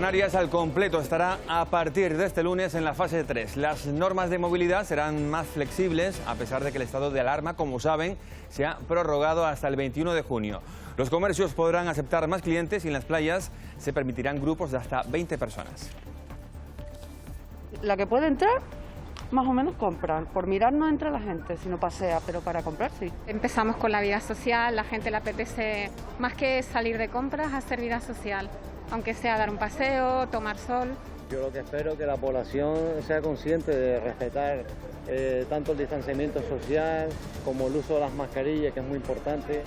Canarias al completo estará a partir de este lunes en la fase 3. Las normas de movilidad serán más flexibles, a pesar de que el estado de alarma, como saben, se ha prorrogado hasta el 21 de junio. Los comercios podrán aceptar más clientes y en las playas se permitirán grupos de hasta 20 personas. La que puede entrar, más o menos compran. Por mirar no entra la gente, sino pasea, pero para comprar sí. Empezamos con la vida social, la gente le apetece más que salir de compras, hacer vida social, aunque sea dar un paseo, tomar sol. Yo lo que espero es que la población sea consciente de respetar tanto el distanciamiento social como el uso de las mascarillas, que es muy importante.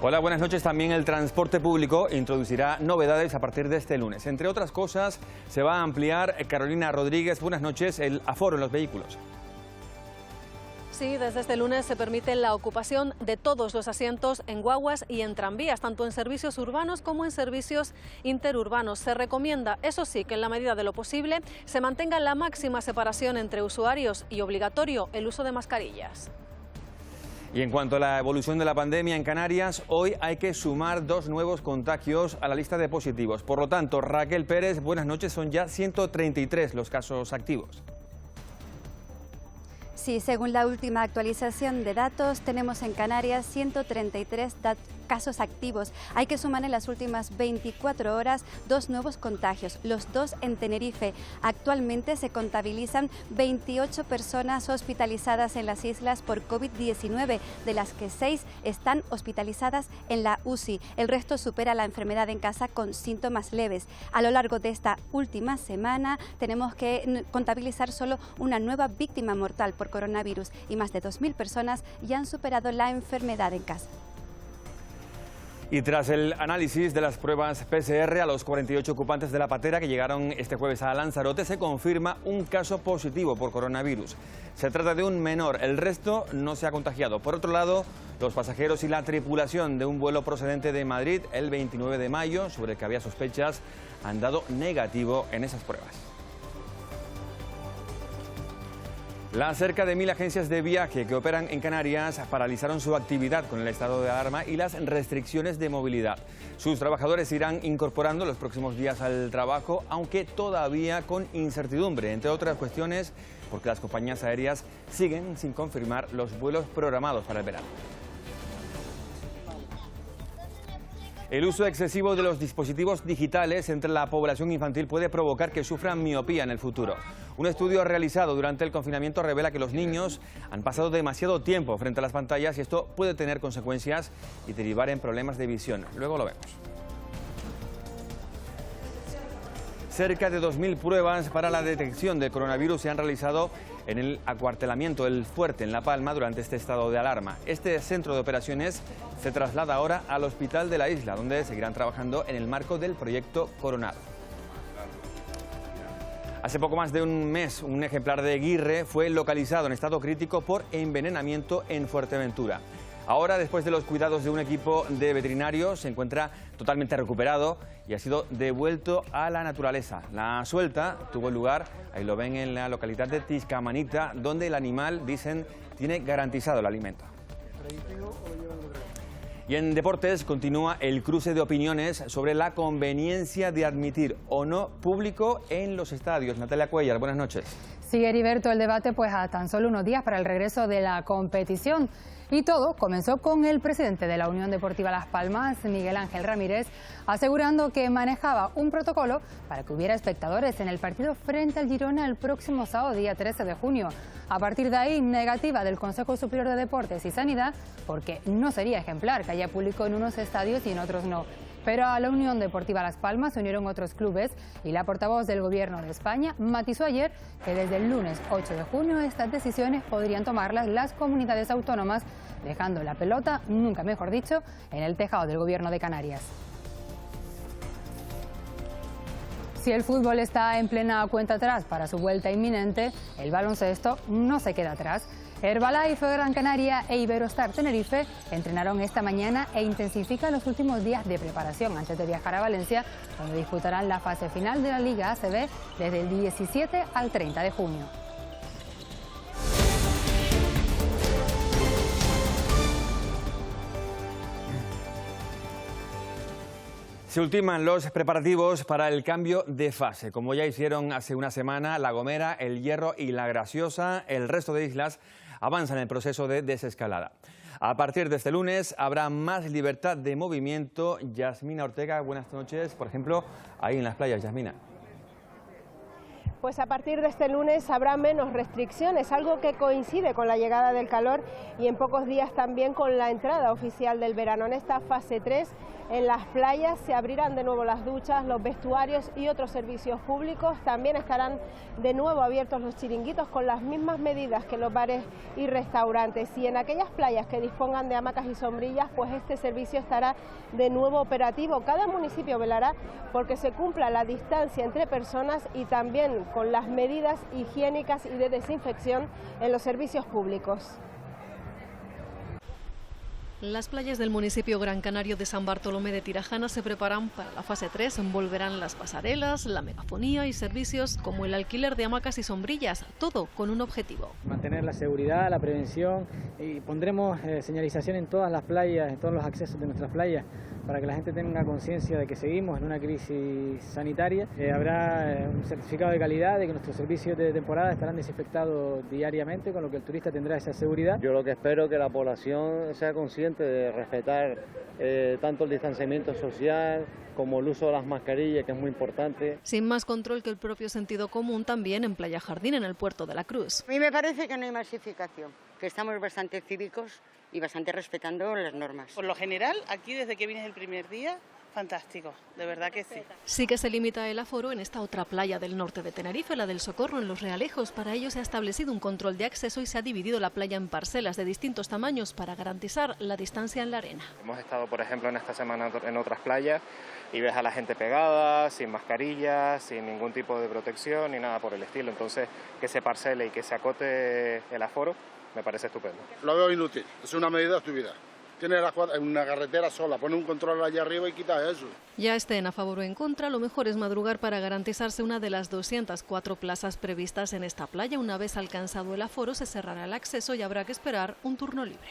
Hola, buenas noches. También el transporte público introducirá novedades a partir de este lunes. Entre otras cosas, se va a ampliar, Carolina Rodríguez, buenas noches, el aforo en los vehículos. Sí, desde este lunes se permite la ocupación de todos los asientos en guaguas y en tranvías, tanto en servicios urbanos como en servicios interurbanos. Se recomienda, eso sí, que en la medida de lo posible se mantenga la máxima separación entre usuarios y obligatorio el uso de mascarillas. Y en cuanto a la evolución de la pandemia en Canarias, hoy hay que sumar 2 nuevos contagios a la lista de positivos. Por lo tanto, Raquel Pérez, buenas noches, son ya 133 los casos activos. Sí, según la última actualización de datos, tenemos en Canarias 133 casos activos. Hay que sumar en las últimas 24 horas 2 nuevos contagios, los 2 en Tenerife. Actualmente se contabilizan 28 personas hospitalizadas en las islas por COVID-19, de las que 6 están hospitalizadas en la UCI. El resto supera la enfermedad en casa con síntomas leves. A lo largo de esta última semana tenemos que contabilizar solo una nueva víctima mortal por coronavirus y más de 2.000 personas ya han superado la enfermedad en casa. Y tras el análisis de las pruebas PCR a los 48 ocupantes de la patera que llegaron este jueves a Lanzarote, se confirma un caso positivo por coronavirus. Se trata de un menor, el resto no se ha contagiado. Por otro lado, los pasajeros y la tripulación de un vuelo procedente de Madrid el 29 de mayo, sobre el que había sospechas, han dado negativo en esas pruebas. Las cerca de 1000 agencias de viaje que operan en Canarias paralizaron su actividad con el estado de alarma y las restricciones de movilidad. Sus trabajadores se irán incorporando los próximos días al trabajo, aunque todavía con incertidumbre, entre otras cuestiones, porque las compañías aéreas siguen sin confirmar los vuelos programados para el verano. El uso excesivo de los dispositivos digitales entre la población infantil puede provocar que sufran miopía en el futuro. Un estudio realizado durante el confinamiento revela que los niños han pasado demasiado tiempo frente a las pantallas y esto puede tener consecuencias y derivar en problemas de visión. Luego lo vemos. Cerca de 2000 pruebas para la detección del coronavirus se han realizado en el acuartelamiento El Fuerte, en La Palma, durante este estado de alarma. Este centro de operaciones se traslada ahora al hospital de la isla, donde seguirán trabajando en el marco del proyecto Coronado. Hace poco más de un mes, un ejemplar de guirre fue localizado en estado crítico por envenenamiento en Fuerteventura. Ahora, después de los cuidados de un equipo de veterinarios, se encuentra totalmente recuperado y ha sido devuelto a la naturaleza. La suelta tuvo lugar, ahí lo ven, en la localidad de Tiscamanita, donde el animal, dicen, tiene garantizado el alimento. Y en deportes continúa el cruce de opiniones sobre la conveniencia de admitir o no público en los estadios. Natalia Cuellar, buenas noches. Sigue, Heriberto, el debate pues a tan solo unos días para el regreso de la competición. Y todo comenzó con el presidente de la Unión Deportiva Las Palmas, Miguel Ángel Ramírez, asegurando que manejaba un protocolo para que hubiera espectadores en el partido frente al Girona el próximo sábado, día 13 de junio. A partir de ahí, negativa del Consejo Superior de Deportes y Sanidad, porque no sería ejemplar que haya público en unos estadios y en otros no. Pero a la Unión Deportiva Las Palmas se unieron otros clubes y la portavoz del Gobierno de España matizó ayer que desde el lunes 8 de junio estas decisiones podrían tomarlas las comunidades autónomas, dejando la pelota, nunca mejor dicho, en el tejado del Gobierno de Canarias. Si el fútbol está en plena cuenta atrás para su vuelta inminente, el baloncesto no se queda atrás. Herbalife Gran Canaria e Iberostar Tenerife entrenaron esta mañana e intensifican los últimos días de preparación antes de viajar a Valencia, donde disputarán la fase final de la Liga ACB desde el 17 al 30 de junio. Se ultiman los preparativos para el cambio de fase. Como ya hicieron hace una semana La Gomera, El Hierro y La Graciosa, el resto de islas avanzan en el proceso de desescalada. A partir de este lunes habrá más libertad de movimiento. Yasmina Ortega, buenas noches. Por ejemplo, ahí en las playas, Yasmina. Pues a partir de este lunes habrá menos restricciones, algo que coincide con la llegada del calor y en pocos días también con la entrada oficial del verano. En esta fase 3, en las playas se abrirán de nuevo las duchas, los vestuarios y otros servicios públicos. También estarán de nuevo abiertos los chiringuitos con las mismas medidas que los bares y restaurantes. Y en aquellas playas que dispongan de hamacas y sombrillas, pues este servicio estará de nuevo operativo. Cada municipio velará porque se cumpla la distancia entre personas y también con las medidas higiénicas y de desinfección en los servicios públicos. Las playas del municipio Gran Canario de San Bartolomé de Tirajana se preparan para la fase 3. Envolverán las pasarelas, la megafonía y servicios como el alquiler de hamacas y sombrillas, todo con un objetivo. Mantener la seguridad, la prevención y pondremos señalización en todas las playas, en todos los accesos de nuestras playas para que la gente tenga conciencia de que seguimos en una crisis sanitaria. Habrá un certificado de calidad de que nuestros servicios de temporada estarán desinfectados diariamente, con lo que el turista tendrá esa seguridad. Yo lo que espero es que la población sea consciente de respetar tanto el distanciamiento social como el uso de las mascarillas, que es muy importante. Sin más control que el propio sentido común, también en Playa Jardín, en el Puerto de la Cruz. A mí me parece que no hay masificación, que estamos bastante cívicos y bastante respetando las normas. Por lo general, aquí desde que vienes el primer día, fantástico, de verdad que sí. Sí que se limita el aforo en esta otra playa del norte de Tenerife, la del Socorro, en Los Realejos. Para ello se ha establecido un control de acceso y se ha dividido la playa en parcelas de distintos tamaños para garantizar la distancia en la arena. Hemos estado, por ejemplo, en esta semana en otras playas y ves a la gente pegada, sin mascarillas, sin ningún tipo de protección ni nada por el estilo. Entonces, que se parcele y que se acote el aforo me parece estupendo. Lo veo inútil, es una medida de actividad. Tienes una carretera sola, pone un control allá arriba y quitas eso. Ya estén a favor o en contra, lo mejor es madrugar para garantizarse una de las 204 plazas previstas en esta playa. Una vez alcanzado el aforo, se cerrará el acceso y habrá que esperar un turno libre.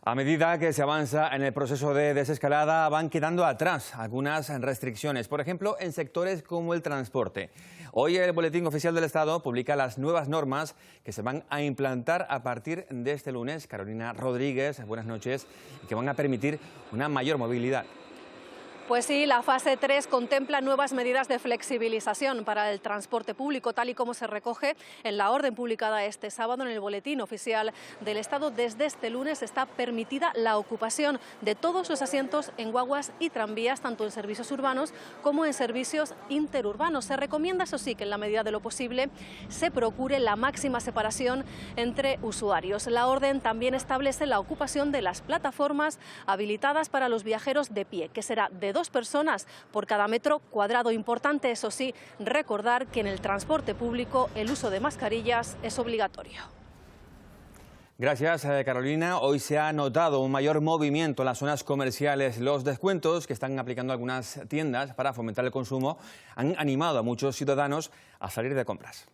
A medida que se avanza en el proceso de desescalada, van quedando atrás algunas restricciones, por ejemplo, en sectores como el transporte. Hoy el Boletín Oficial del Estado publica las nuevas normas que se van a implantar a partir de este lunes. Carolina Rodríguez, buenas noches, y que van a permitir una mayor movilidad. Pues sí, la fase 3 contempla nuevas medidas de flexibilización para el transporte público, tal y como se recoge en la orden publicada este sábado en el Boletín Oficial del Estado. Desde este lunes está permitida la ocupación de todos los asientos en guaguas y tranvías, tanto en servicios urbanos como en servicios interurbanos. Se recomienda, eso sí, que en la medida de lo posible se procure la máxima separación entre usuarios. La orden también establece la ocupación de las plataformas habilitadas para los viajeros de pie, que será de 2 personas por cada metro cuadrado. Importante, eso sí, recordar que en el transporte público el uso de mascarillas es obligatorio. Gracias, Carolina. Hoy se ha notado un mayor movimiento en las zonas comerciales. Los descuentos que están aplicando algunas tiendas para fomentar el consumo han animado a muchos ciudadanos a salir de compras.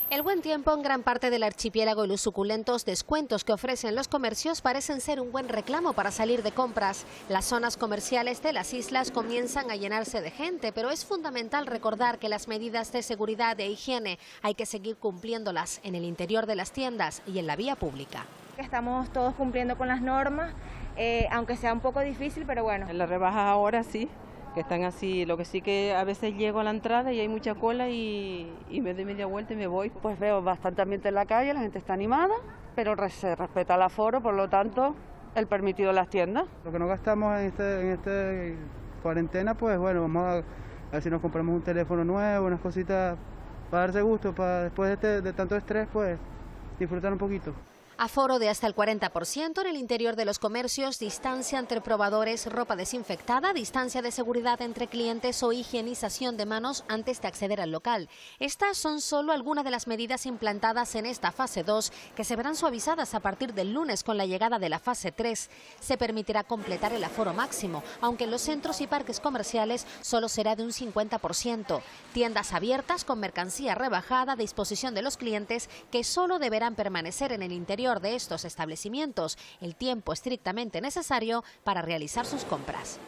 El buen tiempo en gran parte del archipiélago y los suculentos descuentos que ofrecen los comercios parecen ser un buen reclamo para salir de compras. Las zonas comerciales de las islas comienzan a llenarse de gente, pero es fundamental recordar que las medidas de seguridad e higiene hay que seguir cumpliéndolas en el interior de las tiendas y en la vía pública. Estamos todos cumpliendo con las normas, aunque sea un poco difícil, pero bueno. En las rebajas ahora sí, que están así, lo que sí que a veces llego a la entrada y hay mucha cola y me doy media vuelta y me voy. Pues veo bastante ambiente en la calle, la gente está animada, pero se respeta el aforo, por lo tanto, el permitido en las tiendas. Lo que no gastamos en esta cuarentena, pues bueno, vamos a ver si nos compramos un teléfono nuevo, unas cositas para darse gusto, para después de tanto estrés, pues disfrutar un poquito. Aforo de hasta el 40% en el interior de los comercios, distancia entre probadores, ropa desinfectada, distancia de seguridad entre clientes o higienización de manos antes de acceder al local. Estas son solo algunas de las medidas implantadas en esta fase 2 que se verán suavizadas a partir del lunes con la llegada de la fase 3. Se permitirá completar el aforo máximo, aunque en los centros y parques comerciales solo será de un 50%. Tiendas abiertas con mercancía rebajada a disposición de los clientes que solo deberán permanecer en el interior interior de estos establecimientos el tiempo estrictamente necesario para realizar sus compras.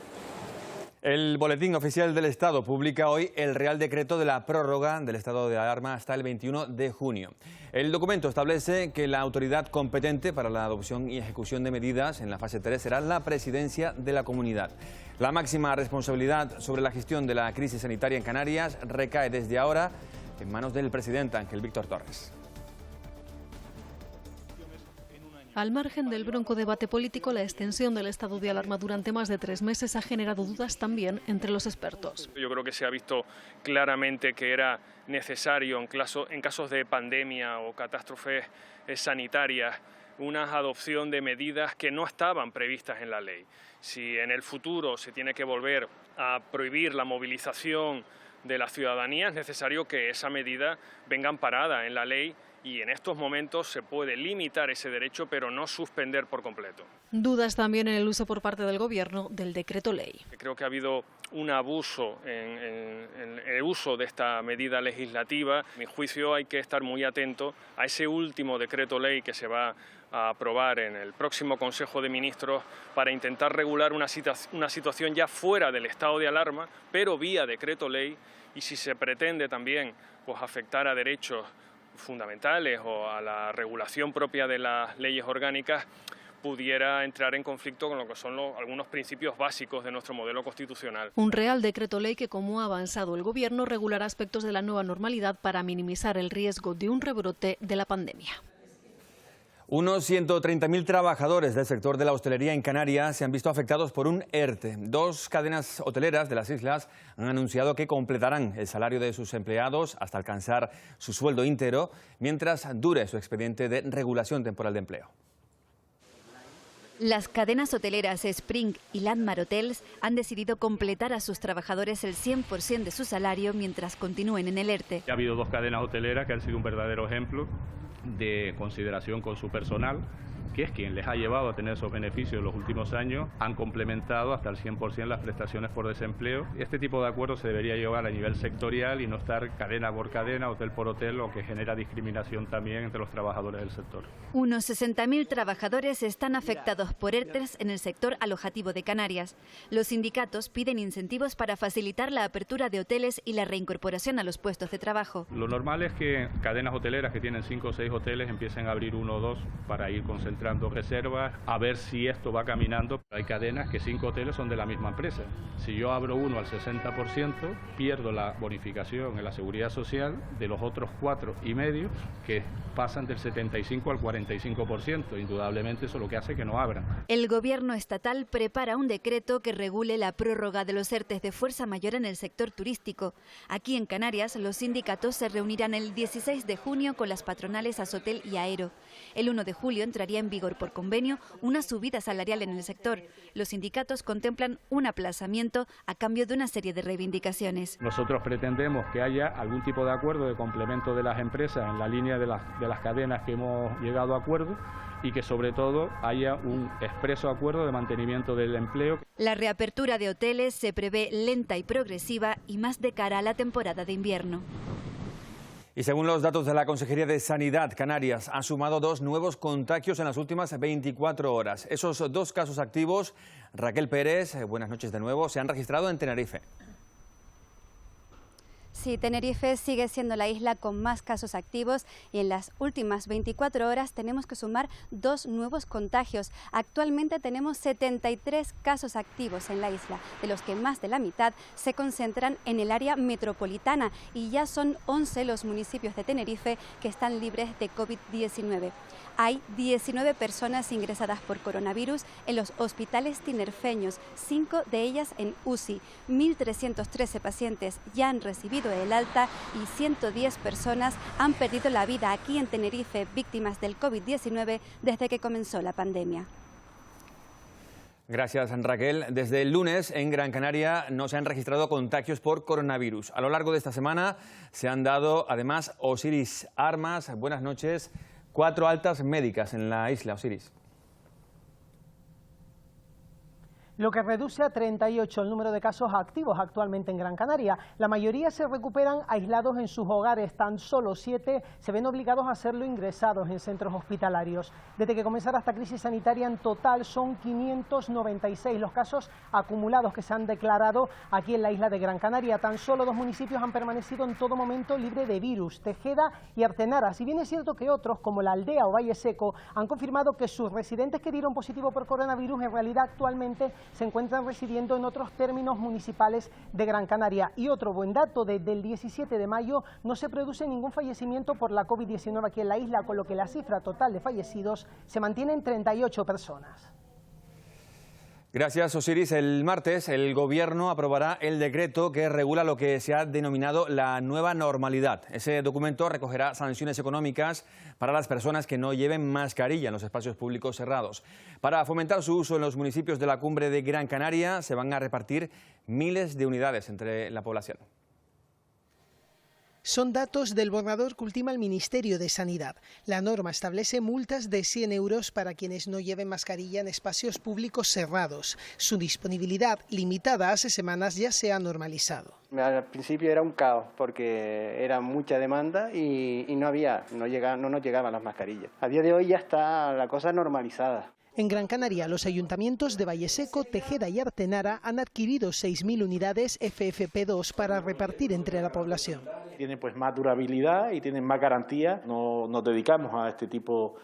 El Boletín Oficial del Estado publica hoy el Real Decreto de la prórroga del estado de alarma hasta el 21 de junio. El documento establece que la autoridad competente para la adopción y ejecución de medidas en la fase 3 será la Presidencia de la Comunidad. La máxima responsabilidad sobre la gestión de la crisis sanitaria en Canarias recae desde ahora en manos del presidente Ángel Víctor Torres. Al margen del bronco debate político, la extensión del estado de alarma durante más de 3 meses ha generado dudas también entre los expertos. Yo creo que se ha visto claramente que era necesario en casos de pandemia o catástrofes sanitarias una adopción de medidas que no estaban previstas en la ley. Si en el futuro se tiene que volver a prohibir la movilización de la ciudadanía, es necesario que esa medida venga amparada en la ley. Y en estos momentos se puede limitar ese derecho, pero no suspender por completo. Dudas también en el uso por parte del Gobierno del decreto ley. Creo que ha habido un abuso en el uso de esta medida legislativa. A mi juicio hay que estar muy atento a ese último decreto ley que se va a aprobar en el próximo Consejo de Ministros para intentar regular una situación ya fuera del estado de alarma, pero vía decreto ley, y si se pretende también afectar a derechos fundamentales o a la regulación propia de las leyes orgánicas, pudiera entrar en conflicto con lo que son algunos principios básicos de nuestro modelo constitucional. Un Real Decreto Ley que, como ha avanzado el Gobierno, regulará aspectos de la nueva normalidad para minimizar el riesgo de un rebrote de la pandemia. Unos 130.000 trabajadores del sector de la hostelería en Canarias se han visto afectados por un ERTE. 2 cadenas hoteleras de las islas han anunciado que completarán el salario de sus empleados hasta alcanzar su sueldo íntegro, mientras dure su expediente de regulación temporal de empleo. Las cadenas hoteleras Spring y Landmark Hotels han decidido completar a sus trabajadores el 100% de su salario mientras continúen en el ERTE. Ha habido 2 cadenas hoteleras que han sido un verdadero ejemplo de consideración con su personal, que es quien les ha llevado a tener esos beneficios en los últimos años. Han complementado hasta el 100% las prestaciones por desempleo. Este tipo de acuerdos se debería llevar a nivel sectorial y no estar cadena por cadena, hotel por hotel, lo que genera discriminación también entre los trabajadores del sector. Unos 60.000 trabajadores están afectados por ERTEs en el sector alojativo de Canarias. Los sindicatos piden incentivos para facilitar la apertura de hoteles y la reincorporación a los puestos de trabajo. Lo normal es que cadenas hoteleras que tienen 5 o 6 hoteles empiecen a abrir 1 o 2 para ir concentrando reservas, a ver si esto va caminando. Hay cadenas que 5 hoteles son de la misma empresa. Si yo abro uno al 60%, pierdo la bonificación en la seguridad social de los otros 4,5 que pasan del 75 al 45%. Indudablemente eso lo que hace que no abran. El Gobierno estatal prepara un decreto que regule la prórroga de los ERTEs de fuerza mayor en el sector turístico. Aquí en Canarias, los sindicatos se reunirán el 16 de junio con las patronales Asotel y Aero. El 1 de julio entraría en vigor por convenio una subida salarial en el sector. Los sindicatos contemplan un aplazamiento a cambio de una serie de reivindicaciones. Nosotros pretendemos que haya algún tipo de acuerdo de complemento de las empresas en la línea de las cadenas que hemos llegado a acuerdo, y que sobre todo haya un expreso acuerdo de mantenimiento del empleo. La reapertura de hoteles se prevé lenta y progresiva y más de cara a la temporada de invierno. Y según los datos de la Consejería de Sanidad, Canarias ha sumado 2 nuevos contagios en las últimas 24 horas. Esos 2 casos activos, Raquel Pérez, buenas noches de nuevo, se han registrado en Tenerife. Sí, Tenerife sigue siendo la isla con más casos activos y en las últimas 24 horas tenemos que sumar 2 nuevos contagios. Actualmente tenemos 73 casos activos en la isla, de los que más de la mitad se concentran en el área metropolitana y ya son 11 los municipios de Tenerife que están libres de COVID-19. Hay 19 personas ingresadas por coronavirus en los hospitales tinerfeños, 5 de ellas en UCI. 1.313 pacientes ya han recibido el alta y 110 personas han perdido la vida aquí en Tenerife, víctimas del COVID-19 desde que comenzó la pandemia. Gracias, Raquel. Desde el lunes en Gran Canaria no se han registrado contagios por coronavirus. A lo largo de esta semana se han dado además Osiris Armas. Buenas noches. 4 altas médicas en la isla, Osiris. lo que reduce a 38 el número de casos activos actualmente en Gran Canaria. La mayoría se recuperan aislados en sus hogares, tan solo 7 se ven obligados a hacerlo ingresados en centros hospitalarios. Desde que comenzara esta crisis sanitaria, en total son 596 los casos acumulados que se han declarado aquí en la isla de Gran Canaria. Tan solo 2 municipios han permanecido en todo momento libres de virus, Tejeda y Artenara. Si bien es cierto que otros, como La Aldea o Valle Seco, han confirmado que sus residentes que dieron positivo por coronavirus en realidad actualmente se encuentran residiendo en otros términos municipales de Gran Canaria. Y otro buen dato, desde el 17 de mayo no se produce ningún fallecimiento por la COVID-19 aquí en la isla, con lo que la cifra total de fallecidos se mantiene en 38 personas. Gracias, Osiris. El martes el Gobierno aprobará el decreto que regula lo que se ha denominado la nueva normalidad. Ese documento recogerá sanciones económicas para las personas que no lleven mascarilla en los espacios públicos cerrados. Para fomentar su uso en los municipios de la cumbre de Gran Canaria se van a repartir miles de unidades entre la población. Son datos del borrador que ultima el Ministerio de Sanidad. La norma establece multas de 100 euros para quienes no lleven mascarilla en espacios públicos cerrados. Su disponibilidad, limitada hace semanas, ya se ha normalizado. Al principio era un caos porque era mucha demanda y no nos llegaban las mascarillas. A día de hoy ya está la cosa normalizada. En Gran Canaria, los ayuntamientos de Valle Seco, Tejeda y Artenara han adquirido 6.000 unidades FFP2 para repartir entre la población. Tienen pues más durabilidad y tienen más garantía. No nos dedicamos a este tipo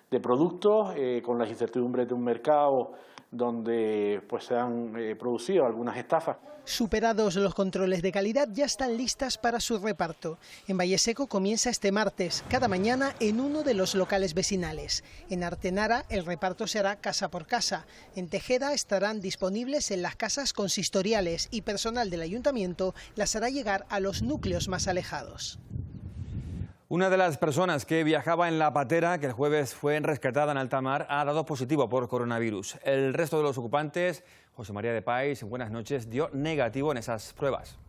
de productos con las incertidumbres de un mercado donde pues se han producido algunas estafas. Superados los controles de calidad, ya están listas para su reparto. En Valle Seco comienza este martes, cada mañana en uno de los locales vecinales. En Artenara el reparto se hará casa por casa. En Tejeda estarán disponibles en las casas consistoriales y personal del ayuntamiento las hará llegar a los núcleos más alejados. Una de las personas que viajaba en la patera, que el jueves fue rescatada en alta mar, ha dado positivo por coronavirus. El resto de los ocupantes, José María de Pais, buenas noches, dio negativo en esas pruebas.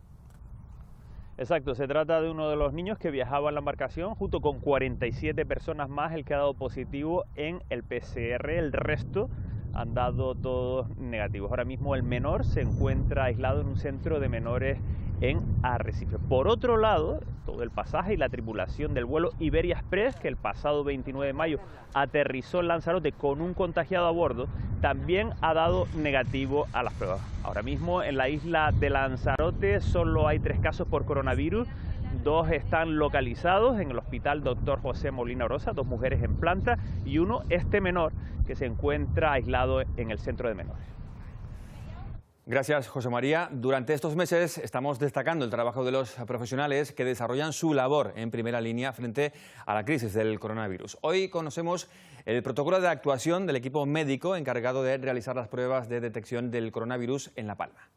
Exacto, se trata de uno de los niños que viajaba en la embarcación junto con 47 personas más, el que ha dado positivo en el PCR. El resto han dado todos negativos. Ahora mismo el menor se encuentra aislado en un centro de menores en Arrecife. Por otro lado, todo el pasaje y la tripulación del vuelo Iberia Express, que el pasado 29 de mayo aterrizó en Lanzarote con un contagiado a bordo, también ha dado negativo a las pruebas. Ahora mismo en la isla de Lanzarote solo hay 3 casos por coronavirus. 2 están localizados en el hospital Dr. José Molina Orosa, 2 mujeres en planta y uno, este menor, que se encuentra aislado en el centro de menores. Gracias, José María. Durante estos meses estamos destacando el trabajo de los profesionales que desarrollan su labor en primera línea frente a la crisis del coronavirus. Hoy conocemos el protocolo de actuación del equipo médico encargado de realizar las pruebas de detección del coronavirus en La Palma.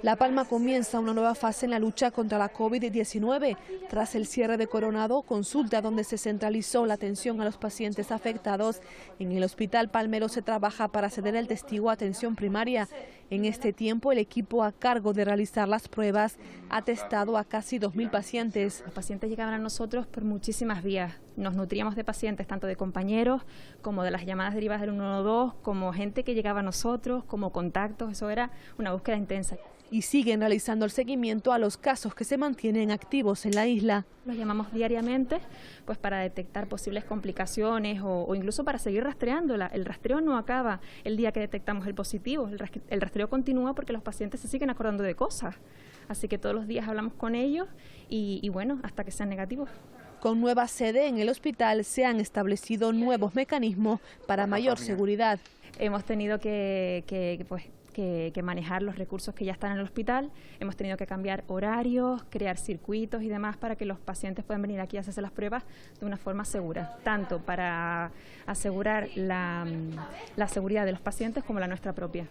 La Palma comienza una nueva fase en la lucha contra la COVID-19. Tras el cierre de Coronado, consulta donde se centralizó la atención a los pacientes afectados. En el Hospital Palmero se trabaja para ceder el testigo a atención primaria. En este tiempo, el equipo a cargo de realizar las pruebas ha testado a casi 2.000 pacientes. Los pacientes llegaban a nosotros por muchísimas vías. Nos nutríamos de pacientes, tanto de compañeros como de las llamadas derivadas del 112, como gente que llegaba a nosotros, como contactos. Eso era una búsqueda intensa. Y siguen realizando el seguimiento a los casos que se mantienen activos en la isla. Los llamamos diariamente pues para detectar posibles complicaciones o incluso para seguir rastreando. El rastreo no acaba el día que detectamos el positivo, el rastreo continúa porque los pacientes se siguen acordando de cosas. Así que todos los días hablamos con ellos y bueno, hasta que sean negativos. Con nueva sede en el hospital se han establecido nuevos mecanismos para mayor seguridad. Hemos tenido que manejar los recursos que ya están en el hospital, hemos tenido que cambiar horarios, crear circuitos y demás para que los pacientes puedan venir aquí a hacerse las pruebas de una forma segura, tanto para asegurar la seguridad de los pacientes como la nuestra propia.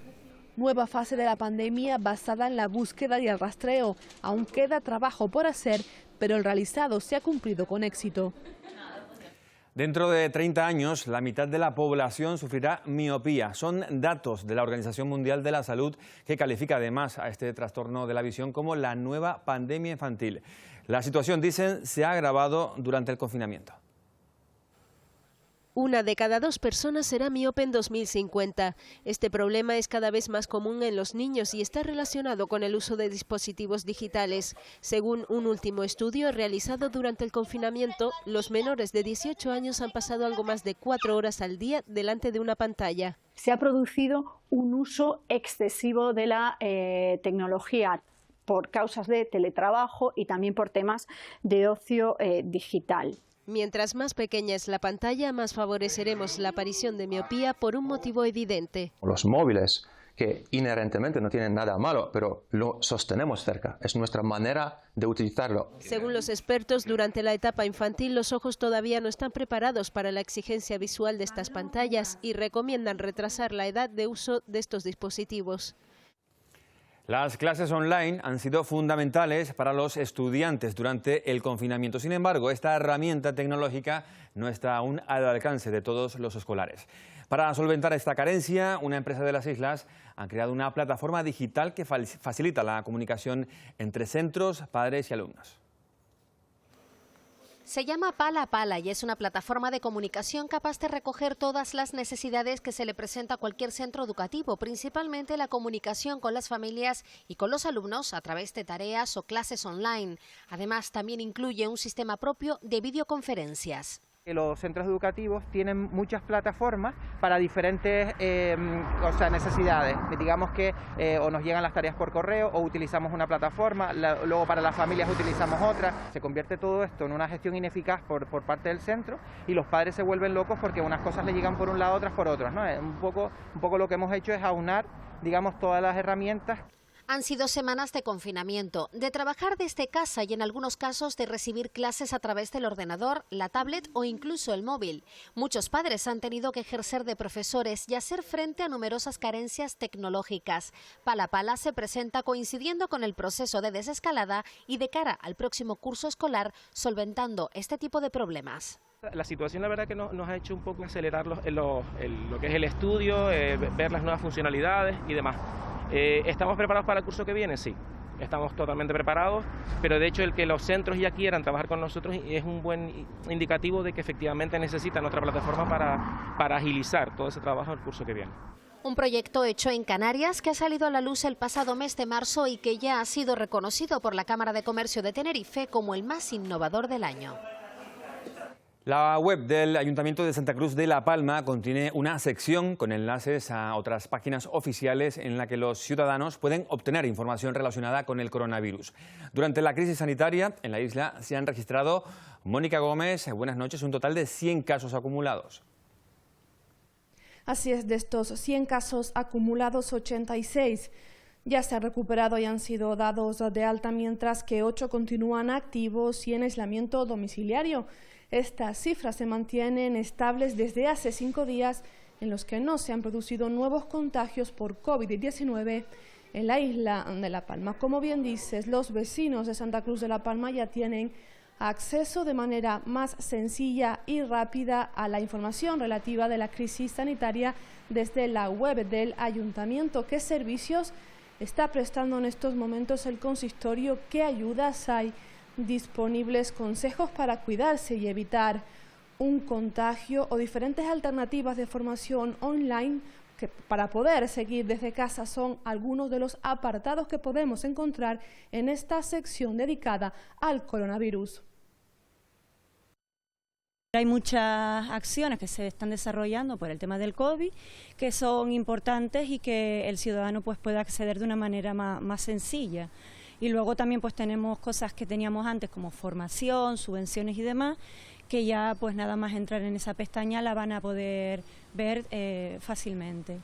Nueva fase de la pandemia basada en la búsqueda y el rastreo. Aún queda trabajo por hacer, pero el realizado se ha cumplido con éxito. Dentro de 30 años, la mitad de la población sufrirá miopía. Son datos de la Organización Mundial de la Salud, que califica además a este trastorno de la visión como la nueva pandemia infantil. La situación, dicen, se ha agravado durante el confinamiento. 1 de cada 2 personas será miope en 2050. Este problema es cada vez más común en los niños y está relacionado con el uso de dispositivos digitales. Según un último estudio realizado durante el confinamiento, los menores de 18 años han pasado algo más de 4 horas al día delante de una pantalla. Se ha producido un uso excesivo de la tecnología por causas de teletrabajo y también por temas de ocio digital. Mientras más pequeña es la pantalla, más favoreceremos la aparición de miopía por un motivo evidente. Los móviles, que inherentemente no tienen nada malo, pero lo sostenemos cerca. Es nuestra manera de utilizarlo. Según los expertos, durante la etapa infantil los ojos todavía no están preparados para la exigencia visual de estas pantallas y recomiendan retrasar la edad de uso de estos dispositivos. Las clases online han sido fundamentales para los estudiantes durante el confinamiento. Sin embargo, esta herramienta tecnológica no está aún al alcance de todos los escolares. Para solventar esta carencia, una empresa de las islas ha creado una plataforma digital que facilita la comunicación entre centros, padres y alumnos. Se llama Pala Pala y es una plataforma de comunicación capaz de recoger todas las necesidades que se le presenta a cualquier centro educativo, principalmente la comunicación con las familias y con los alumnos a través de tareas o clases online. Además, también incluye un sistema propio de videoconferencias. Los centros educativos tienen muchas plataformas para diferentes necesidades. Digamos que o nos llegan las tareas por correo o utilizamos una plataforma, luego para las familias utilizamos otra. Se convierte todo esto en una gestión ineficaz por parte del centro y los padres se vuelven locos porque unas cosas le llegan por un lado, otras por otras, ¿no? Un poco lo que hemos hecho es aunar, digamos, todas las herramientas. Han sido semanas de confinamiento, de trabajar desde casa y en algunos casos de recibir clases a través del ordenador, la tablet o incluso el móvil. Muchos padres han tenido que ejercer de profesores y hacer frente a numerosas carencias tecnológicas. Pala Pala se presenta coincidiendo con el proceso de desescalada y de cara al próximo curso escolar, solventando este tipo de problemas. La situación, la verdad, que nos ha hecho un poco acelerar lo que es el estudio, ver las nuevas funcionalidades y demás. ¿Estamos preparados para el curso que viene? Sí, estamos totalmente preparados, pero de hecho el que los centros ya quieran trabajar con nosotros es un buen indicativo de que efectivamente necesitan otra plataforma para agilizar todo ese trabajo del curso que viene. Un proyecto hecho en Canarias que ha salido a la luz el pasado mes de marzo y que ya ha sido reconocido por la Cámara de Comercio de Tenerife como el más innovador del año. La web del Ayuntamiento de Santa Cruz de La Palma contiene una sección con enlaces a otras páginas oficiales en la que los ciudadanos pueden obtener información relacionada con el coronavirus. Durante la crisis sanitaria en la isla se han registrado, Mónica Gómez, buenas noches, un total de 100 casos acumulados. Así es, de estos 100 casos acumulados, 86 ya se han recuperado y han sido dados de alta, mientras que 8 continúan activos y en aislamiento domiciliario. Estas cifras se mantienen estables desde hace 5 días en los que no se han producido nuevos contagios por COVID-19 en la isla de La Palma. Como bien dices, los vecinos de Santa Cruz de La Palma ya tienen acceso de manera más sencilla y rápida a la información relativa de la crisis sanitaria desde la web del Ayuntamiento. ¿Qué servicios está prestando en estos momentos el consistorio? ¿Qué ayudas hay disponibles, consejos para cuidarse y evitar un contagio o diferentes alternativas de formación online que para poder seguir desde casa? Son algunos de los apartados que podemos encontrar en esta sección dedicada al coronavirus. Hay muchas acciones que se están desarrollando por el tema del COVID que son importantes y que el ciudadano pues pueda acceder de una manera más sencilla. Y luego también pues tenemos cosas que teníamos antes como formación, subvenciones y demás, que ya pues nada más entrar en esa pestaña la van a poder ver fácilmente.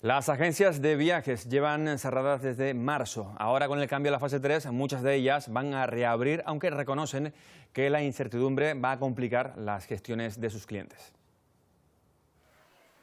Las agencias de viajes llevan cerradas desde marzo. Ahora con el cambio a la fase 3, muchas de ellas van a reabrir, aunque reconocen que la incertidumbre va a complicar las gestiones de sus clientes.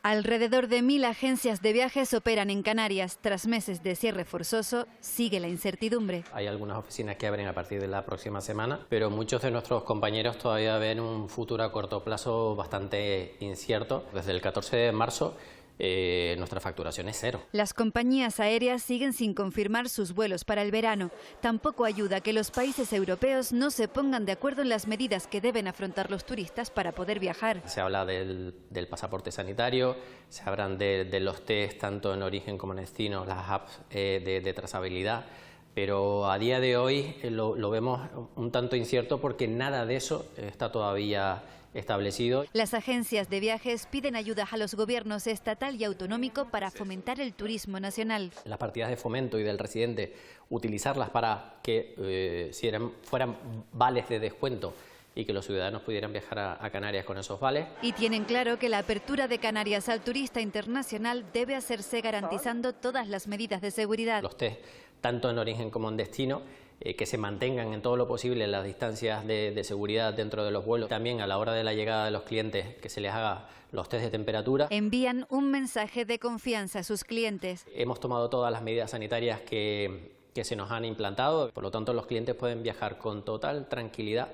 Alrededor de 1000 agencias de viajes operan en Canarias. Tras meses de cierre forzoso, sigue la incertidumbre. Hay algunas oficinas que abren a partir de la próxima semana, pero muchos de nuestros compañeros todavía ven un futuro a corto plazo bastante incierto. Desde el 14 de marzo nuestra facturación es cero. Las compañías aéreas siguen sin confirmar sus vuelos para el verano. Tampoco ayuda que los países europeos no se pongan de acuerdo en las medidas que deben afrontar los turistas para poder viajar. Se habla del pasaporte sanitario, se hablan de los test tanto en origen como en destino, las apps de trazabilidad. Pero a día de hoy lo vemos un tanto incierto porque nada de eso está todavía establecido. Las agencias de viajes piden ayudas a los gobiernos estatal y autonómico para fomentar el turismo nacional. Las partidas de fomento y del residente, utilizarlas para que fueran vales de descuento y que los ciudadanos pudieran viajar a Canarias con esos vales. Y tienen claro que la apertura de Canarias al turista internacional debe hacerse garantizando todas las medidas de seguridad. Los test, tanto en origen como en destino, que se mantengan en todo lo posible las distancias de seguridad dentro de los vuelos. También a la hora de la llegada de los clientes, que se les haga los test de temperatura. Envían un mensaje de confianza a sus clientes. Hemos tomado todas las medidas sanitarias que se nos han implantado, por lo tanto los clientes pueden viajar con total tranquilidad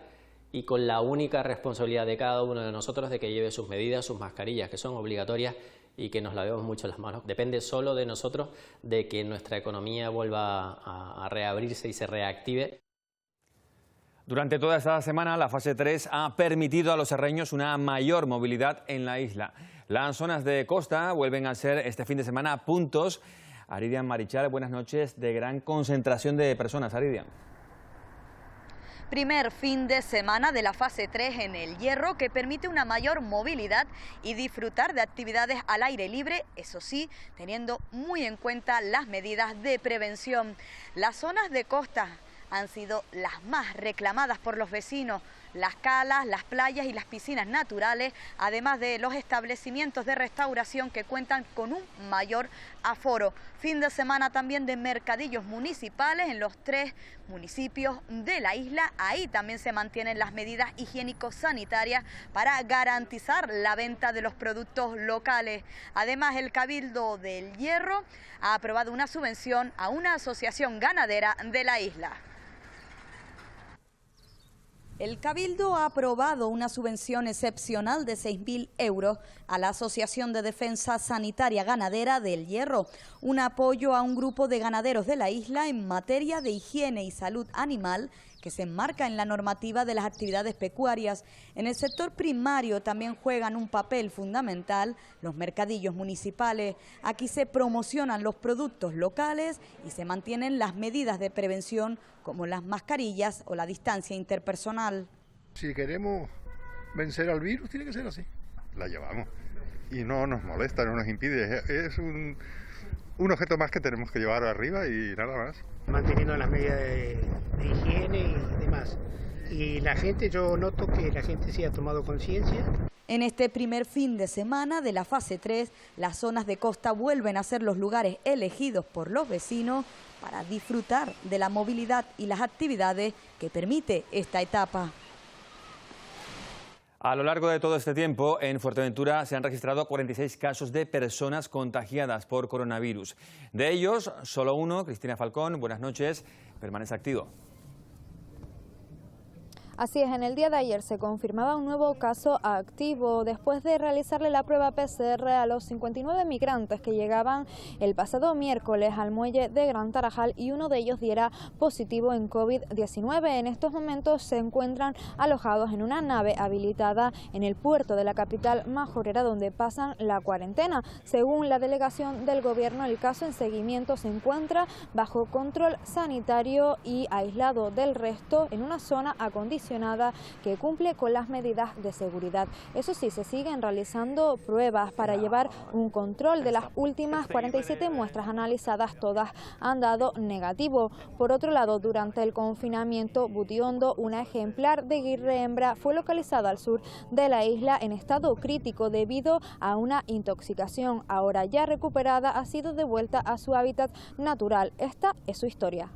y con la única responsabilidad de cada uno de nosotros de que lleve sus medidas, sus mascarillas, que son obligatorias, y que nos lavemos mucho las manos. Depende solo de nosotros de que nuestra economía vuelva a reabrirse y se reactive. Durante toda esta semana, la fase 3 ha permitido a los serreños una mayor movilidad en la isla. Las zonas de costa vuelven a ser este fin de semana puntos. Aridian Marichal, buenas noches, de gran concentración de personas. Aridian. Primer fin de semana de la fase 3 en El Hierro, que permite una mayor movilidad y disfrutar de actividades al aire libre, eso sí, teniendo muy en cuenta las medidas de prevención. Las zonas de costa han sido las más reclamadas por los vecinos. Las calas, las playas y las piscinas naturales, además de los establecimientos de restauración que cuentan con un mayor aforo. Fin de semana también de mercadillos municipales en los 3 municipios de la isla. Ahí también se mantienen las medidas higiénico-sanitarias para garantizar la venta de los productos locales. Además, el Cabildo del Hierro ha aprobado una subvención a una asociación ganadera de la isla. El Cabildo ha aprobado una subvención excepcional de 6.000 euros a la Asociación de Defensa Sanitaria Ganadera del Hierro, un apoyo a un grupo de ganaderos de la isla en materia de higiene y salud animal que se enmarca en la normativa de las actividades pecuarias. En el sector primario también juegan un papel fundamental los mercadillos municipales. Aquí se promocionan los productos locales y se mantienen las medidas de prevención como las mascarillas o la distancia interpersonal. Si queremos vencer al virus, tiene que ser así. La llevamos y no nos molesta, no nos impide. Es un objeto más que tenemos que llevar arriba y nada más. Manteniendo las medidas de higiene y demás. Y la gente, yo noto que la gente sí ha tomado conciencia. En este primer fin de semana de la fase 3, las zonas de costa vuelven a ser los lugares elegidos por los vecinos para disfrutar de la movilidad y las actividades que permite esta etapa. A lo largo de todo este tiempo, en Fuerteventura se han registrado 46 casos de personas contagiadas por coronavirus. De ellos, solo uno, Cristina Falcón, buenas noches, permanece activo. Así es, en el día de ayer se confirmaba un nuevo caso activo después de realizarle la prueba PCR a los 59 migrantes que llegaban el pasado miércoles al muelle de Gran Tarajal y uno de ellos diera positivo en COVID-19. En estos momentos se encuentran alojados en una nave habilitada en el puerto de la capital majorera donde pasan la cuarentena. Según la delegación del gobierno, el caso en seguimiento se encuentra bajo control sanitario y aislado del resto en una zona acondicionada que cumple con las medidas de seguridad. Eso sí, se siguen realizando pruebas para llevar un control de las últimas 47 muestras analizadas, todas han dado negativo. Por otro lado, durante el confinamiento, Butiondo, una ejemplar de guirre hembra, fue localizada al sur de la isla en estado crítico debido a una intoxicación. Ahora ya recuperada, ha sido devuelta a su hábitat natural. Esta es su historia.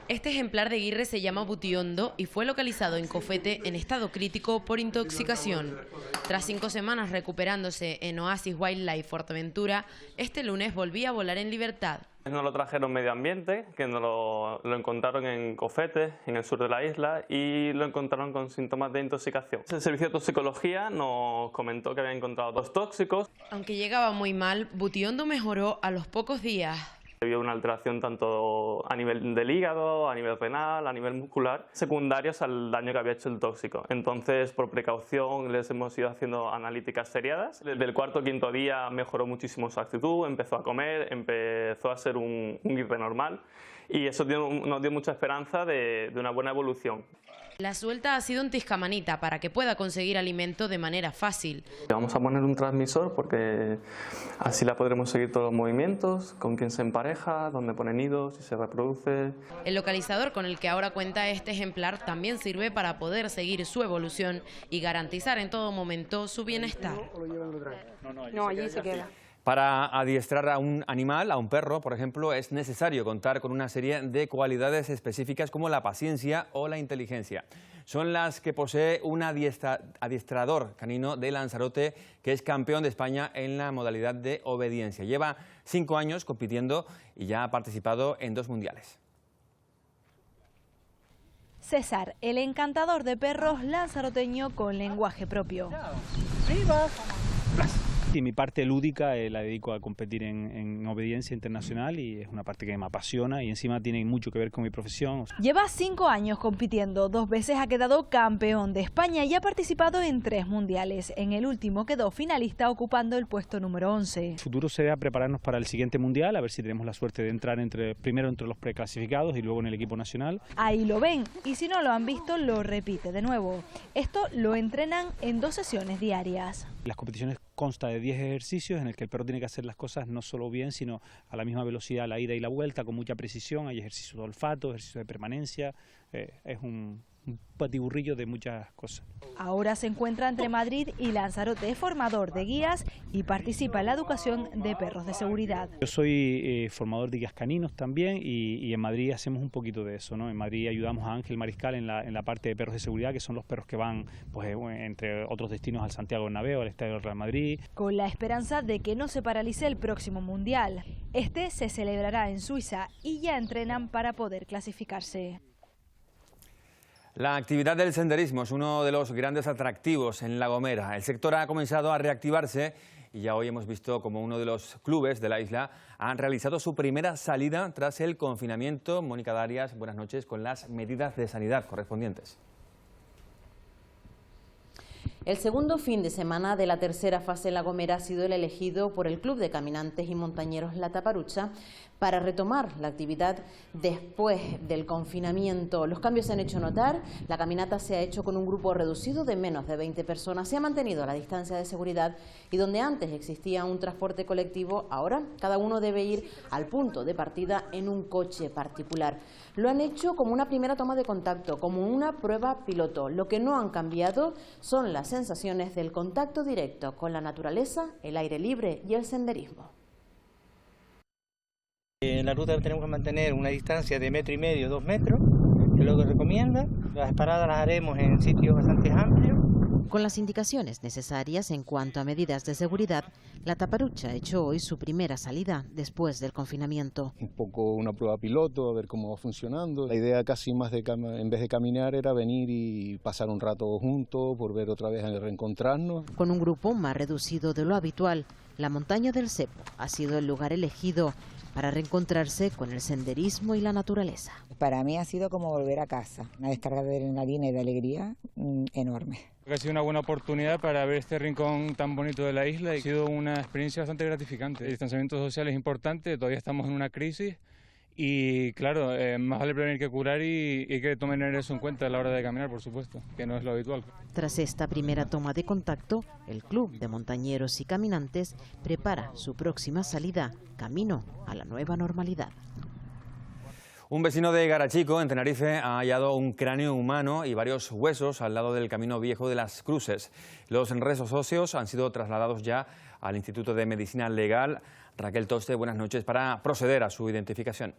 Este ejemplar de Aguirre se llama Butiondo y fue localizado en Cofete en estado crítico por intoxicación. Tras 5 semanas recuperándose en Oasis Wildlife Fuerteventura, este lunes volvía a volar en libertad. Nos lo trajeron Medio Ambiente, que nos lo encontraron en Cofete, en el sur de la isla, y lo encontraron con síntomas de intoxicación. El servicio de toxicología nos comentó que había encontrado 2 tóxicos. Aunque llegaba muy mal, Butiondo mejoró a los pocos días. Había una alteración tanto a nivel del hígado, a nivel renal, a nivel muscular, secundarios al daño que había hecho el tóxico. Entonces, por precaución, les hemos ido haciendo analíticas seriadas. Desde el 4º o 5º día mejoró muchísimo su actitud, empezó a comer, empezó a ser un Aguirre normal, y eso nos dio mucha esperanza de una buena evolución. La suelta ha sido un tiscamanita para que pueda conseguir alimento de manera fácil. Vamos a poner un transmisor porque así la podremos seguir todos los movimientos, con quién se empareja, dónde pone nidos, si se reproduce. El localizador con el que ahora cuenta este ejemplar también sirve para poder seguir su evolución y garantizar en todo momento su bienestar. No, allí se queda. Para adiestrar a un animal, a un perro, por ejemplo, es necesario contar con una serie de cualidades específicas como la paciencia o la inteligencia. Son las que posee un adiestrador canino de Lanzarote, que es campeón de España en la modalidad de obediencia. Lleva 5 años compitiendo y ya ha participado en 2 mundiales. César, el encantador de perros lanzaroteño con lenguaje propio. Y mi parte lúdica la dedico a competir en obediencia internacional y es una parte que me apasiona y encima tiene mucho que ver con mi profesión. Lleva 5 años compitiendo, 2 veces ha quedado campeón de España y ha participado en 3 mundiales. En el último quedó finalista ocupando el puesto número 11. El futuro será prepararnos para el siguiente mundial, a ver si tenemos la suerte de entrar primero entre los preclasificados y luego en el equipo nacional. Ahí lo ven y si no lo han visto lo repite de nuevo. Esto lo entrenan en 2 sesiones diarias. Las competiciones consta de 10 ejercicios en el que el perro tiene que hacer las cosas no solo bien, sino a la misma velocidad, la ida y la vuelta, con mucha precisión. Hay ejercicios de olfato, ejercicios de permanencia, es un patiburrillo de muchas cosas. Ahora se encuentra entre Madrid y Lanzarote, es formador de guías y participa en la educación de perros de seguridad. Yo soy formador de guías caninos también y en Madrid hacemos un poquito de eso, ¿no? En Madrid ayudamos a Ángel Mariscal en la parte de perros de seguridad, que son los perros que van, pues, entre otros destinos, al Santiago Bernabéu, al Estadio del Real Madrid. Con la esperanza de que no se paralice el próximo mundial. Este se celebrará en Suiza y ya entrenan para poder clasificarse. La actividad del senderismo es uno de los grandes atractivos en La Gomera. El sector ha comenzado a reactivarse y ya hoy hemos visto como uno de los clubes de la isla han realizado su primera salida tras el confinamiento. Mónica Darias, buenas noches, con las medidas de sanidad correspondientes. El segundo fin de semana de la tercera fase en La Gomera ha sido el elegido por el Club de Caminantes y Montañeros La Taparucha para retomar la actividad después del confinamiento. Los cambios se han hecho notar, la caminata se ha hecho con un grupo reducido de menos de 20 personas, se ha mantenido la distancia de seguridad y donde antes existía un transporte colectivo, ahora cada uno debe ir al punto de partida en un coche particular. Lo han hecho como una primera toma de contacto, como una prueba piloto. Lo que no han cambiado son las sensaciones del contacto directo con la naturaleza, el aire libre y el senderismo. En la ruta tenemos que mantener una distancia de 1,5 metros, 2 metros, que es lo que recomienda. Las paradas las haremos en sitios bastante amplios. Con las indicaciones necesarias en cuanto a medidas de seguridad, La Taparucha ha hecho hoy su primera salida después del confinamiento. Un poco una prueba piloto, a ver cómo va funcionando. La idea casi más en vez de caminar era venir y pasar un rato juntos, volver otra vez a reencontrarnos. Con un grupo más reducido de lo habitual, la montaña del Cepo ha sido el lugar elegido para reencontrarse con el senderismo y la naturaleza. Para mí ha sido como volver a casa, una descarga de adrenalina y de alegría enorme. Ha sido una buena oportunidad para ver este rincón tan bonito de la isla y ha sido una experiencia bastante gratificante. El distanciamiento social es importante, todavía estamos en una crisis y claro, más vale prevenir que curar y hay que tomar eso en cuenta a la hora de caminar, por supuesto, que no es lo habitual. Tras esta primera toma de contacto, el Club de Montañeros y Caminantes prepara su próxima salida, camino a la nueva normalidad. Un vecino de Garachico, en Tenerife, ha hallado un cráneo humano y varios huesos al lado del camino viejo de las Cruces. Los restos óseos han sido trasladados ya al Instituto de Medicina Legal. Raquel Toste, buenas noches, para proceder a su identificación.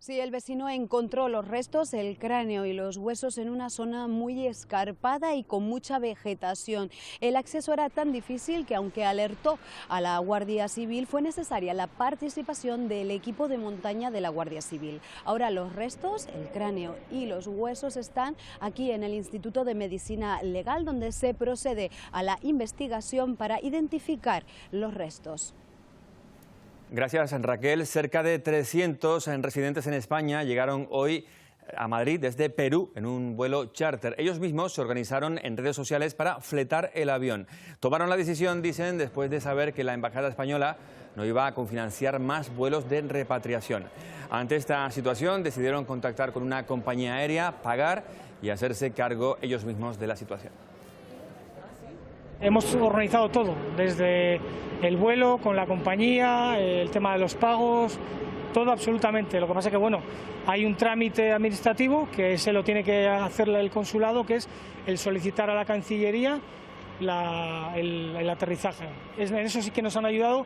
Sí, el vecino encontró los restos, el cráneo y los huesos en una zona muy escarpada y con mucha vegetación. El acceso era tan difícil que, aunque alertó a la Guardia Civil, fue necesaria la participación del equipo de montaña de la Guardia Civil. Ahora los restos, el cráneo y los huesos están aquí en el Instituto de Medicina Legal, donde se procede a la investigación para identificar los restos. Gracias, Raquel. Cerca de 300 residentes en España llegaron hoy a Madrid desde Perú en un vuelo charter. Ellos mismos se organizaron en redes sociales para fletar el avión. Tomaron la decisión, dicen, después de saber que la Embajada Española no iba a cofinanciar más vuelos de repatriación. Ante esta situación decidieron contactar con una compañía aérea, pagar y hacerse cargo ellos mismos de la situación. Hemos organizado todo, desde el vuelo, con la compañía, el tema de los pagos, todo absolutamente. Lo que pasa es que, bueno, hay un trámite administrativo que se lo tiene que hacer el consulado, que es el solicitar a la Cancillería el aterrizaje. En eso sí que nos han ayudado.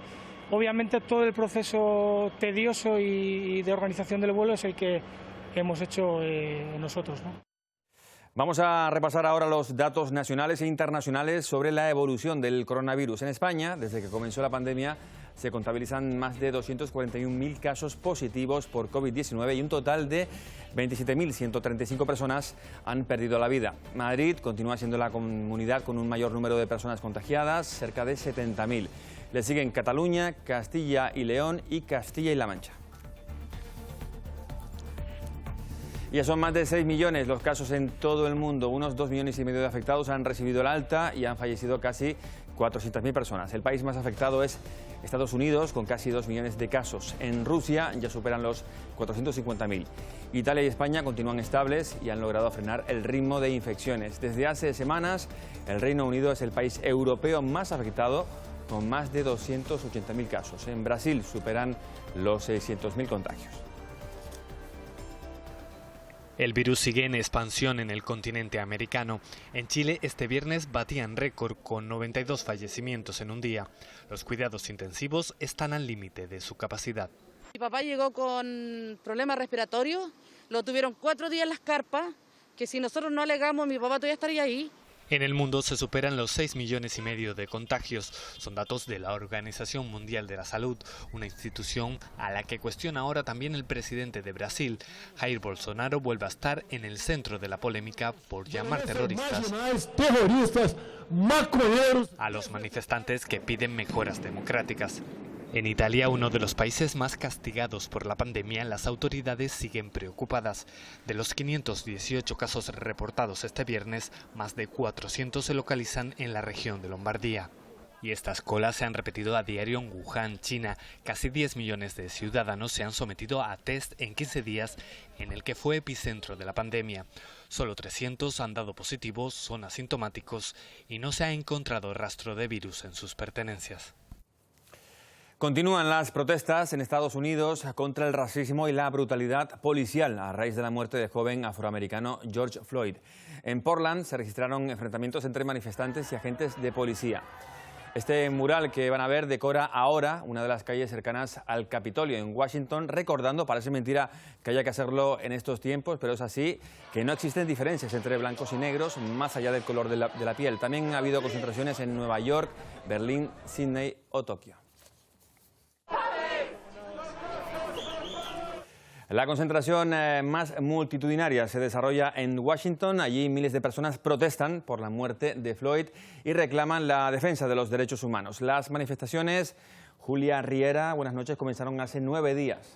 Obviamente todo el proceso tedioso y de organización del vuelo es el que hemos hecho nosotros, ¿no? Vamos a repasar ahora los datos nacionales e internacionales sobre la evolución del coronavirus. En España, desde que comenzó la pandemia, se contabilizan más de 241.000 casos positivos por COVID-19 y un total de 27.135 personas han perdido la vida. Madrid continúa siendo la comunidad con un mayor número de personas contagiadas, cerca de 70.000. Le siguen Cataluña, Castilla y León y Castilla y La Mancha. Ya son más de 6 millones los casos en todo el mundo. Unos 2,5 millones de afectados han recibido el alta y han fallecido casi 400.000 personas. El país más afectado es Estados Unidos, con casi 2 millones de casos. En Rusia ya superan los 450.000. Italia y España continúan estables y han logrado frenar el ritmo de infecciones. Desde hace semanas, el Reino Unido es el país europeo más afectado, con más de 280.000 casos. En Brasil superan los 600.000 contagios. El virus sigue en expansión en el continente americano. En Chile, este viernes batían récord con 92 fallecimientos en un día. Los cuidados intensivos están al límite de su capacidad. Mi papá llegó con problemas respiratorios, lo tuvieron 4 días en las carpas, que si nosotros no alegamos, mi papá todavía estaría ahí. En el mundo se superan los 6,5 millones de contagios. Son datos de la Organización Mundial de la Salud, una institución a la que cuestiona ahora también el presidente de Brasil. Jair Bolsonaro vuelve a estar en el centro de la polémica por llamar terroristas a los manifestantes que piden mejoras democráticas. En Italia, uno de los países más castigados por la pandemia, las autoridades siguen preocupadas. De los 518 casos reportados este viernes, más de 400 se localizan en la región de Lombardía. Y estas colas se han repetido a diario en Wuhan, China. Casi 10 millones de ciudadanos se han sometido a test en 15 días, en el que fue epicentro de la pandemia. Solo 300 han dado positivos, son asintomáticos y no se ha encontrado rastro de virus en sus pertenencias. Continúan las protestas en Estados Unidos contra el racismo y la brutalidad policial a raíz de la muerte del joven afroamericano George Floyd. En Portland se registraron enfrentamientos entre manifestantes y agentes de policía. Este mural que van a ver decora ahora una de las calles cercanas al Capitolio en Washington, recordando, parece mentira que haya que hacerlo en estos tiempos, pero es así, que no existen diferencias entre blancos y negros más allá del color de la piel. También ha habido concentraciones en Nueva York, Berlín, Sydney o Tokio. La concentración más multitudinaria se desarrolla en Washington. Allí miles de personas protestan por la muerte de Floyd y reclaman la defensa de los derechos humanos. Las manifestaciones, Julia Riera, buenas noches, comenzaron hace 9 días.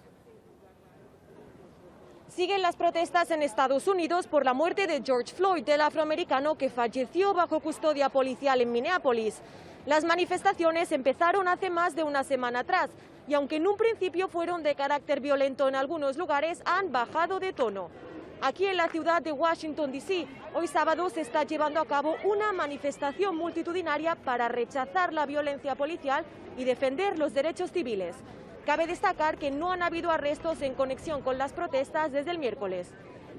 Siguen las protestas en Estados Unidos por la muerte de George Floyd, el afroamericano que falleció bajo custodia policial en Minneapolis. Las manifestaciones empezaron hace más de una semana atrás y aunque en un principio fueron de carácter violento en algunos lugares, han bajado de tono. Aquí en la ciudad de Washington, D.C., hoy sábado se está llevando a cabo una manifestación multitudinaria para rechazar la violencia policial y defender los derechos civiles. Cabe destacar que no han habido arrestos en conexión con las protestas desde el miércoles.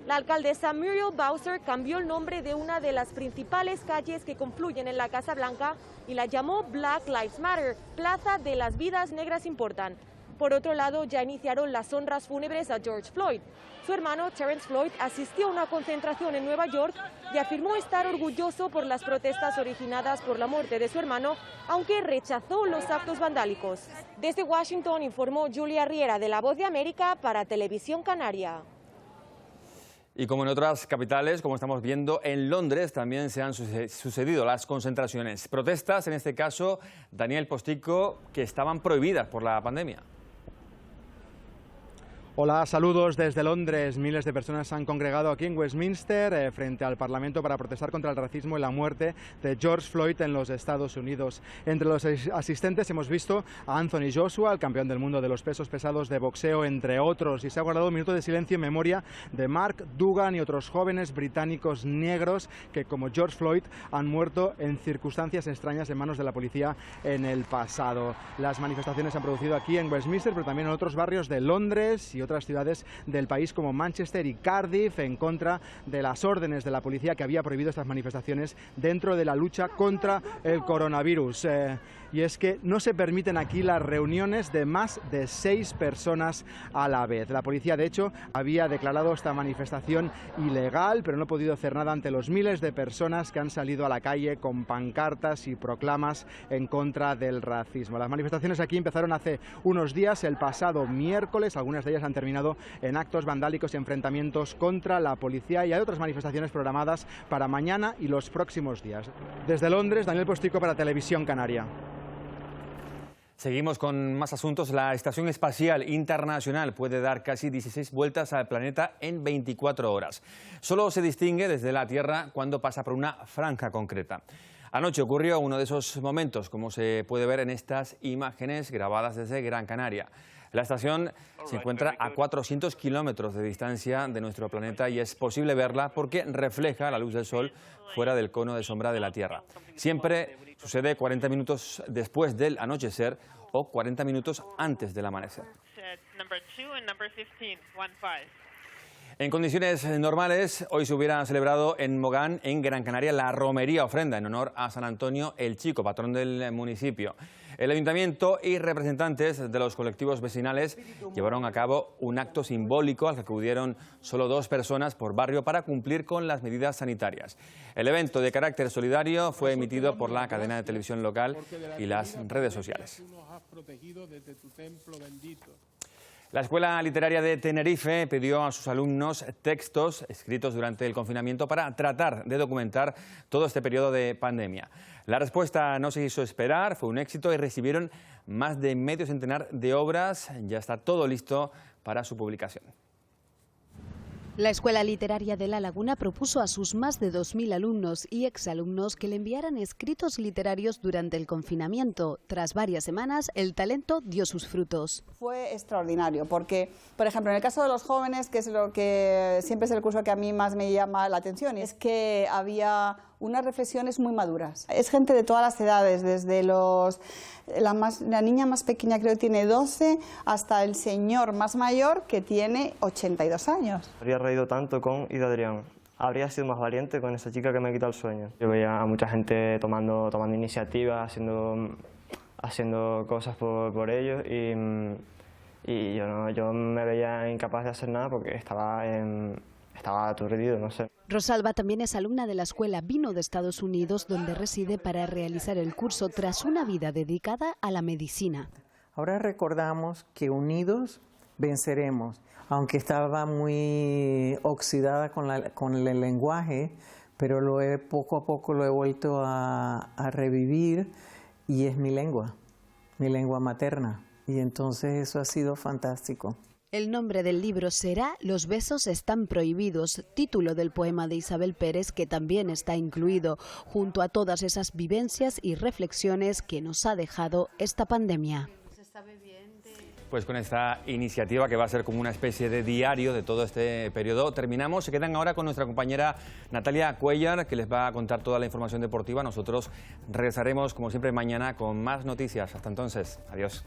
La alcaldesa Muriel Bowser cambió el nombre de una de las principales calles que confluyen en la Casa Blanca y la llamó Black Lives Matter, Plaza de las Vidas Negras Importan. Por otro lado, ya iniciaron las honras fúnebres a George Floyd. Su hermano, Terrence Floyd, asistió a una concentración en Nueva York y afirmó estar orgulloso por las protestas originadas por la muerte de su hermano, aunque rechazó los actos vandálicos. Desde Washington informó Julia Riera de La Voz de América para Televisión Canaria. Y como en otras capitales, como estamos viendo, en Londres también se han sucedido las concentraciones. Protestas, en este caso, Daniel Postigo, que estaban prohibidas por la pandemia. Hola, saludos desde Londres. Miles de personas se han congregado aquí en Westminster frente al Parlamento para protestar contra el racismo y la muerte de George Floyd en los Estados Unidos. Entre los asistentes hemos visto a Anthony Joshua, el campeón del mundo de los pesos pesados de boxeo, entre otros, y se ha guardado un minuto de silencio en memoria de Mark Dugan y otros jóvenes británicos negros que, como George Floyd, han muerto en circunstancias extrañas en manos de la policía en el pasado. Las manifestaciones se han producido aquí en Westminster, pero también en otros barrios de Londres y otras ciudades del país como Manchester y Cardiff, en contra de las órdenes de la policía que había prohibido estas manifestaciones dentro de la lucha contra el coronavirus. Y es que no se permiten aquí las reuniones de más de 6 personas a la vez. La policía, de hecho, había declarado esta manifestación ilegal, pero no ha podido hacer nada ante los miles de personas que han salido a la calle con pancartas y proclamas en contra del racismo. Las manifestaciones aquí empezaron hace unos días, el pasado miércoles. Algunas de ellas han terminado en actos vandálicos y enfrentamientos contra la policía, y hay otras manifestaciones programadas para mañana y los próximos días. Desde Londres, Daniel Postigo para Televisión Canaria. Seguimos con más asuntos. La Estación Espacial Internacional puede dar casi 16 vueltas al planeta en 24 horas. Solo se distingue desde la Tierra cuando pasa por una franja concreta. Anoche ocurrió uno de esos momentos, como se puede ver en estas imágenes grabadas desde Gran Canaria. La estación se encuentra a 400 kilómetros de distancia de nuestro planeta y es posible verla porque refleja la luz del sol fuera del cono de sombra de la Tierra. Siempre sucede 40 minutos después del anochecer o 40 minutos antes del amanecer. En condiciones normales, hoy se hubiera celebrado en Mogán, en Gran Canaria, la romería ofrenda en honor a San Antonio el Chico, patrón del municipio. El ayuntamiento y representantes de los colectivos vecinales llevaron a cabo un acto simbólico al que acudieron solo 2 personas por barrio para cumplir con las medidas sanitarias. El evento, de carácter solidario, fue emitido por la cadena de televisión local y las redes sociales. La Escuela Literaria de Tenerife pidió a sus alumnos textos escritos durante el confinamiento para tratar de documentar todo este periodo de pandemia. La respuesta no se hizo esperar, fue un éxito y recibieron más de medio centenar de obras. Ya está todo listo para su publicación. La Escuela Literaria de La Laguna propuso a sus más de 2.000 alumnos y exalumnos que le enviaran escritos literarios durante el confinamiento. Tras varias semanas, el talento dio sus frutos. Fue extraordinario porque, por ejemplo, en el caso de los jóvenes, que es lo que siempre es el curso que a mí más me llama la atención, es que había unas reflexiones muy maduras. Es gente de todas las edades, desde la niña más pequeña, creo que tiene 12, hasta el señor más mayor, que tiene 82 años. Habría reído tanto con Ida Adrián. Habría sido más valiente con esa chica que me ha quitado el sueño. Yo veía a mucha gente tomando iniciativas, haciendo cosas por ellos, y yo me veía incapaz de hacer nada porque estaba aturdido, no sé. Rosalba también es alumna de la escuela, vino de Estados Unidos, donde reside para realizar el curso tras una vida dedicada a la medicina. Ahora recordamos que unidos venceremos, aunque estaba muy oxidada con el lenguaje, pero poco a poco lo he vuelto a revivir, y es mi lengua materna, y entonces eso ha sido fantástico. El nombre del libro será Los besos están prohibidos, título del poema de Isabel Pérez, que también está incluido, junto a todas esas vivencias y reflexiones que nos ha dejado esta pandemia. Pues con esta iniciativa, que va a ser como una especie de diario de todo este periodo, terminamos. Se quedan ahora con nuestra compañera Natalia Cuellar, que les va a contar toda la información deportiva. Nosotros regresaremos, como siempre, mañana con más noticias. Hasta entonces, adiós.